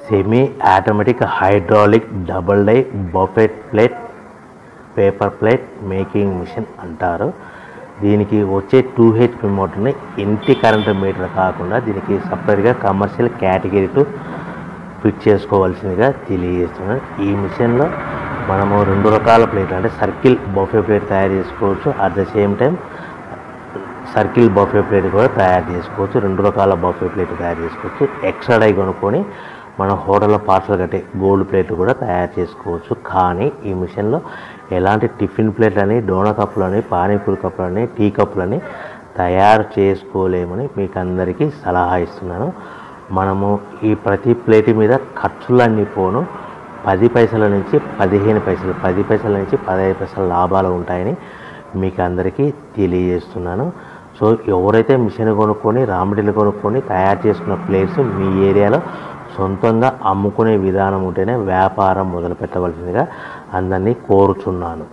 Semi automatic hydraulic double die buffet plate paper plate making machine అంటారు. దీనికి వచ్చే 2HP మోటార్ని ఇంటి కరెంటు మీటర్ కాకుండా దీనికి సపరేట్గా కమర్షియల్ కేటగిరీ ఫిట్ చేసుకోవాల్సిందిగా తెలియజేస్తున్నాను. ఈ మిషన్లో మనము 2 రకాల ప్లేట్లు అంటే సర్కిల్ బఫే ప్లేట్ తయారు చేసుకోవచ్చు. At the same time circle buffet plate కూడా తయారు చేసుకోవచ్చు. 2 రకాల బఫే ప్లేట్ తయారు చేసుకోవచ్చు. ఎక్స్ట్రా డై కొనుక్కొని మన హోటల్లో పార్సల్ కట్టే గోల్డ్ ప్లేట్ కూడా తయారు చేసుకోవచ్చు. కానీ ఈ మిషన్లో ఎలాంటి టిఫిన్ ప్లేట్లని, డోనా కప్పులని, పానీపూరి కప్పులని, టీ కప్పులని తయారు చేసుకోలేమని మీకు అందరికీ సలహా ఇస్తున్నాను. మనము ఈ ప్రతి ప్లేట్ మీద ఖర్చులన్నీ పోను 10 పైసల నుంచి 15 పైసలు, 10 పైసల నుంచి 15 పైసల లాభాలు ఉంటాయని మీకు అందరికీ తెలియజేస్తున్నాను. సో ఎవరైతే మిషన్ కొనుక్కొని రా మెటీరియల్ కొనుక్కొని తయారు చేసుకున్న ప్లేట్స్ మీ ఏరియాలో సొంతంగా అమ్ముకునే విధానం ఉంటేనే వ్యాపారం మొదలు పెట్టవలసిందిగా అందరినీ కోరుచున్నాను.